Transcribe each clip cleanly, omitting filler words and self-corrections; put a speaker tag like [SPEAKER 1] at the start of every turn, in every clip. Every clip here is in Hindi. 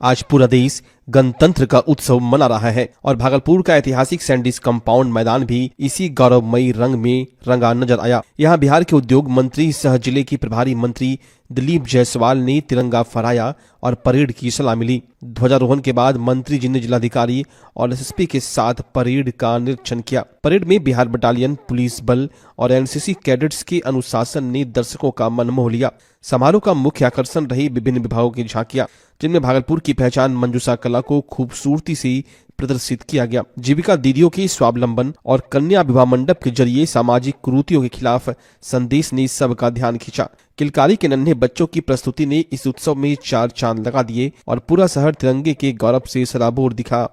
[SPEAKER 1] आज पूरा देश गणतंत्र का उत्सव मना रहा है और भागलपुर का ऐतिहासिक सैंडिस कंपाउंड मैदान भी इसी गौरवमयी रंग में रंगा नजर आया। यहाँ बिहार के उद्योग मंत्री सह जिले की प्रभारी मंत्री दिलीप जायसवाल ने तिरंगा फहराया और परेड की सलामी ली। ध्वजारोहण के बाद मंत्री जी ने जिलाधिकारी और एसएसपी के साथ परेड का निरीक्षण किया। परेड में बिहार बटालियन, पुलिस बल और एनसीसी कैडेट्स के अनुशासन ने दर्शकों का मन मोह लिया। समारोह का मुख्य आकर्षण रही विभिन्न विभागों की झांकियां, जिनमें भागलपुर की पहचान मंजूषा कला को खूबसूरती से प्रदर्शित किया गया। जीविका दीदियों के स्वावलंबन और कन्या विवाह मंडप के जरिए सामाजिक कुरीतियों के खिलाफ संदेश ने सबका ध्यान खींचा। किलकारी के नन्हे बच्चों की प्रस्तुति ने इस उत्सव में चार चांद लगा दिए और पूरा शहर तिरंगे के गौरव से सराबोर दिखा।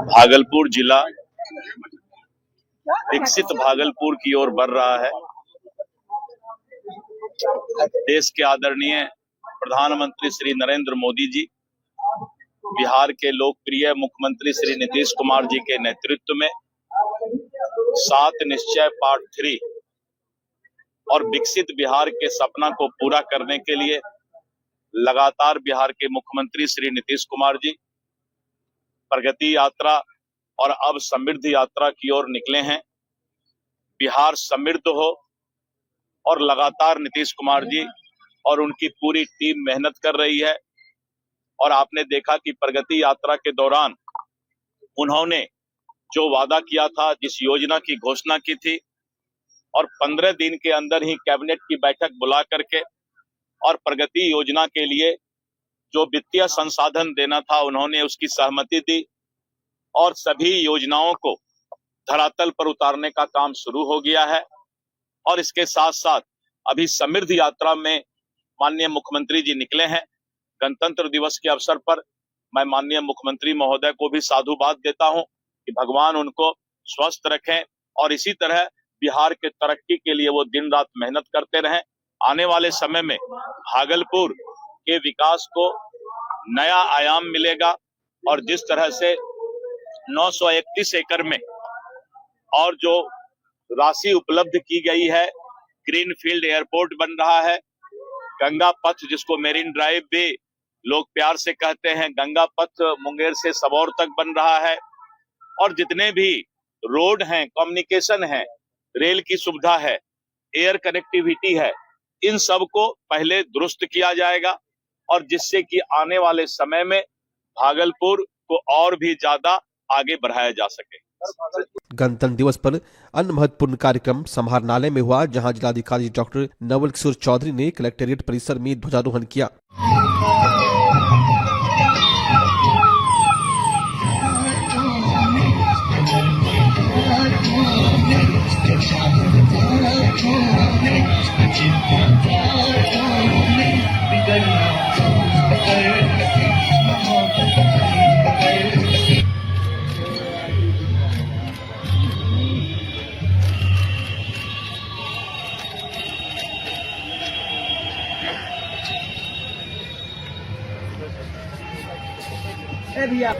[SPEAKER 2] भागलपुर जिला विकसित भागलपुर की ओर बढ़ रहा है। देश के आदरणीय प्रधानमंत्री श्री नरेंद्र मोदी जी, बिहार के लोकप्रिय मुख्यमंत्री श्री नीतीश कुमार जी के नेतृत्व में 7 निश्चय पार्ट 3 और विकसित बिहार के सपना को पूरा करने के लिए लगातार बिहार के मुख्यमंत्री श्री नीतीश कुमार जी प्रगति यात्रा और अब समृद्धि यात्रा की ओर निकले हैं। बिहार समृद्ध हो और लगातार नीतीश कुमार जी और उनकी पूरी टीम मेहनत कर रही है। और आपने देखा कि प्रगति यात्रा के दौरान उन्होंने जो वादा किया था, जिस योजना की घोषणा की थी, और 15 दिन के अंदर ही कैबिनेट की बैठक बुला करके और प्रगति योजना के लिए जो वित्तीय संसाधन देना था उन्होंने उसकी सहमति दी और सभी योजनाओं को धरातल पर उतारने का काम शुरू हो गया है। और इसके साथ साथ अभी समृद्धि यात्रा में माननीय मुख्यमंत्री जी निकले हैं। गणतंत्र दिवस के अवसर पर मैं माननीय मुख्यमंत्री महोदय को भी साधुवाद देता हूं कि भगवान उनको स्वस्थ रखें और इसी तरह बिहार के तरक्की के लिए वो दिन रात मेहनत करते रहें। आने वाले समय में भागलपुर के विकास को नया आयाम मिलेगा और जिस तरह से 931 एकड़ में और जो राशि उपलब्ध की गई है, ग्रीनफील्ड एयरपोर्ट बन रहा है, गंगा पथ जिसको मेरीन ड्राइव भी लोग प्यार से कहते हैं, गंगा पथ मुंगेर से सबौर तक बन रहा है और जितने भी रोड हैं, कम्युनिकेशन है, रेल की सुविधा है, एयर कनेक्टिविटी है, इन सब को पहले दुरुस्त किया जाएगा और जिससे कि आने वाले समय में भागलपुर को और भी ज्यादा आगे बढ़ाया जा सके।
[SPEAKER 1] गणतंत्र दिवस पर अन्य महत्वपूर्ण कार्यक्रम समाहरणालय में हुआ, जहां जिलाधिकारी डॉक्टर नवल किशोर चौधरी ने कलेक्टेरिएट परिसर में ध्वजारोहण किया।
[SPEAKER 3] भैया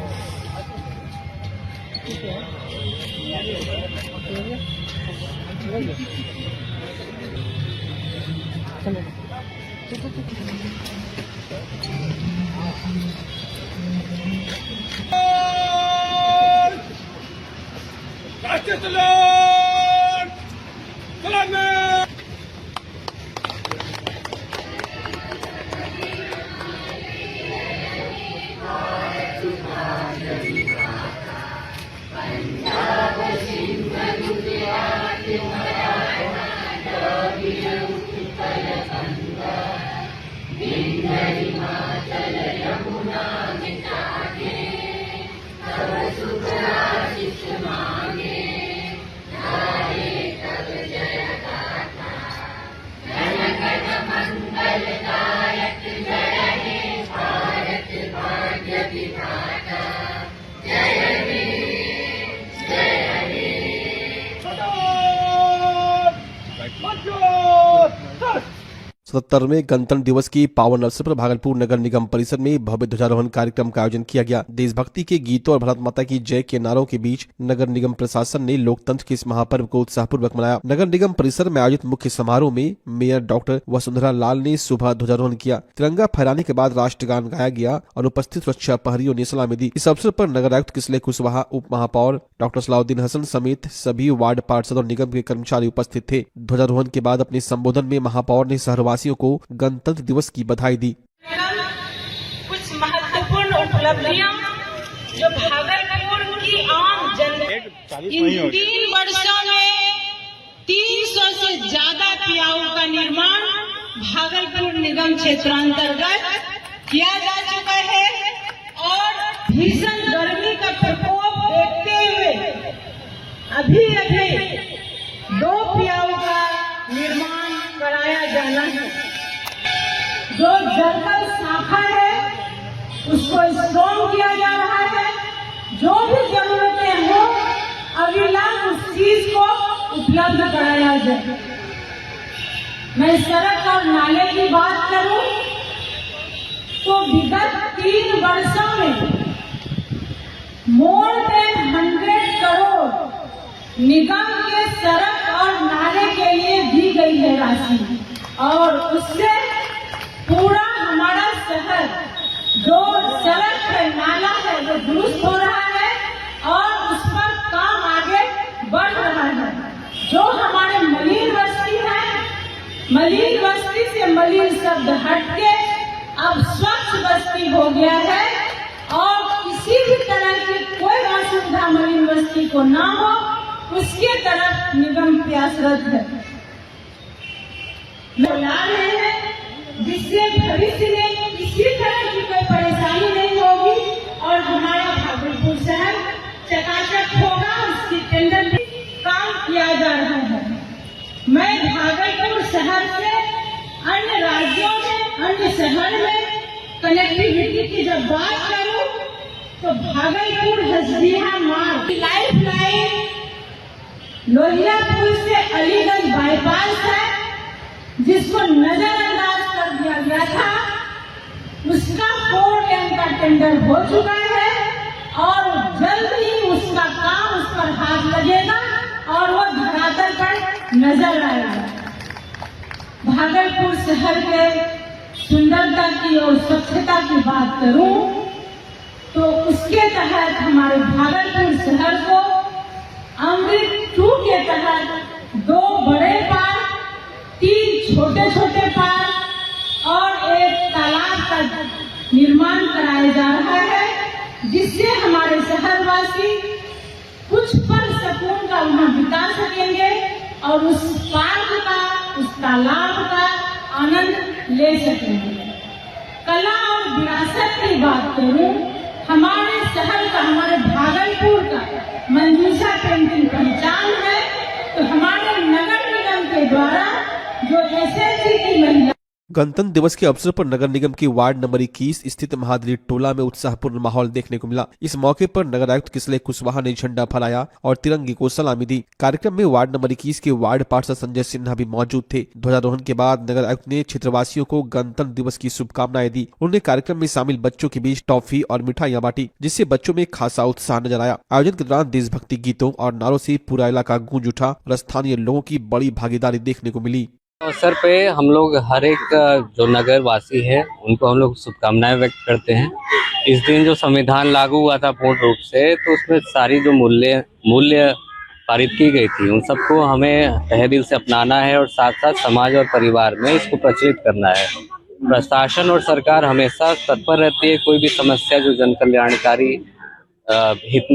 [SPEAKER 1] 77वें गणतंत्र दिवस की पावन अवसर पर भागलपुर नगर निगम परिसर में भव्य ध्वजारोहण कार्यक्रम का आयोजन किया गया। देशभक्ति के गीतों और भारत माता की जय के नारों के बीच नगर निगम प्रशासन ने लोकतंत्र के इस महापर्व को उत्साहपूर्वक मनाया। नगर निगम परिसर में आयोजित मुख्य समारोह में मेयर डॉक्टर वसुंधरा लाल ने सुबह ध्वजारोहण किया। तिरंगा फहराने के बाद राष्ट्रगान गाया गया और उपस्थित सुरक्षा प्रहरियों ने सलामी दी। इस अवसर पर नगर आयुक्त किसले कुशवाहा, उप महापौर डॉक्टर सलाउद्दीन हसन समेत सभी वार्ड पार्षद और निगम के कर्मचारी उपस्थित थे। ध्वजारोहण के बाद अपने संबोधन में महापौर ने शहरवासियों को गणतंत्र दिवस की बधाई दी।
[SPEAKER 4] कुछ महत्वपूर्ण उपलब्धियां जो भागलपुर की आम जनता इन 3 वर्षों में 300 से ज्यादा पियाऊ का निर्माण भागलपुर निगम क्षेत्रांतर्गत किया जा चुका है और भीषण गर्मी का प्रकोप देखते हुए अभी 2 पियाऊ का निर्माण कराया जाना है। जो जर्कल शाखा है उसको स्ट्रॉन्ग किया जा रहा है। जो भी जरूरतें हो अविलंब उस चीज को उपलब्ध कराया जाए। मैं सड़क और नाले की बात करूं तो विगत 3 वर्षों में मोर देन 100 करोड़ निगम के सड़क और नाले के लिए दी गई है राशि और उससे पूरा हमारा शहर जो सड़क है, नाला है, वो दुरुस्त हो रहा है और उस पर काम आगे बढ़ रहा है। जो हमारे मलिन बस्ती है, मलिन बस्ती से मलिन शब्द हटके अब स्वच्छ बस्ती हो गया है और किसी भी तरह की कोई असुविधा मलिन बस्ती को ना हो उसके तरफ निगम प्रयासरत है। ला रहे हैं जिससे भविष्य में किसी तरह की कोई परेशानी नहीं होगी और हमारा भागलपुर शहर चकाचक होगा। उसकी टेंडर भी काम किया जा रहा है। मैं भागलपुर शहर से अन्य राज्यों में, अन्य शहर में कनेक्टिविटी की जब बात करूं तो भागलपुर हसदिया मार्ग लाइफ लाइन लोहिया पुल से अलीगंज बाईपास है जिसको नजरअंदाज कर दिया गया था, उसका 4 लेन का टेंडर हो चुका है और जल्द ही उसका काम उस पर हाथ लगेगा और वो धरातल पर नजर आएगा। भागलपुर शहर के सुंदरता की और स्वच्छता की बात करूं तो उसके तहत हमारे भागलपुर शहर को अमृत 2 के तहत 2 बड़े पार्क, 3 छोटे छोटे पार्क और एक तालाब का निर्माण कराया जा रहा है जिससे हमारे शहरवासी कुछ पल सुकून का वहाँ बिता सकेंगे और उस पार्क का, उस तालाब का आनंद ले सकेंगे। कला और विरासत की बात करूं, हमारे शहर का, हमारे भागलपुर का मंजूषा पेंटिंग पहचान है तो हमारे नगर निगम के द्वारा जो एसएसजी की महिला
[SPEAKER 1] गणतंत्र दिवस के अवसर पर नगर निगम के वार्ड नंबर 21 स्थित महादरी टोला में उत्साहपूर्ण माहौल देखने को मिला। इस मौके पर नगर आयुक्त किसले कुशवाहा ने झंडा फहराया और तिरंगे को सलामी दी। कार्यक्रम में वार्ड नंबर 21 के वार्ड पार्षद संजय सिन्हा भी मौजूद थे। ध्वजारोहण के बाद नगर आयुक्त ने क्षेत्रवासियों को गणतंत्र दिवस की शुभकामनाएं दी। उन्होंने कार्यक्रम में शामिल बच्चों के बीच टॉफी और मिठाइयां बांटी जिससे बच्चों में खासा उत्साह नजर आया। आयोजन के दौरान देशभक्ति गीतों और नारों से पूरा इलाका गूंज उठा और स्थानीय लोगों की बड़ी भागीदारी देखने को मिली।
[SPEAKER 5] अवसर पे हम लोग हर एक जो नगर वासी है उनको हम लोग शुभकामनाएं व्यक्त करते हैं। इस दिन जो संविधान लागू हुआ था पूर्ण रूप से, तो उसमें सारी जो मूल्य पारित की गई थी उन सबको हमें तहे दिल से अपनाना है और साथ साथ समाज और परिवार में इसको प्रचलित करना है। प्रशासन और सरकार हमेशा तत्पर रहती है कोई भी समस्या जो जन कल्याणकारी हित में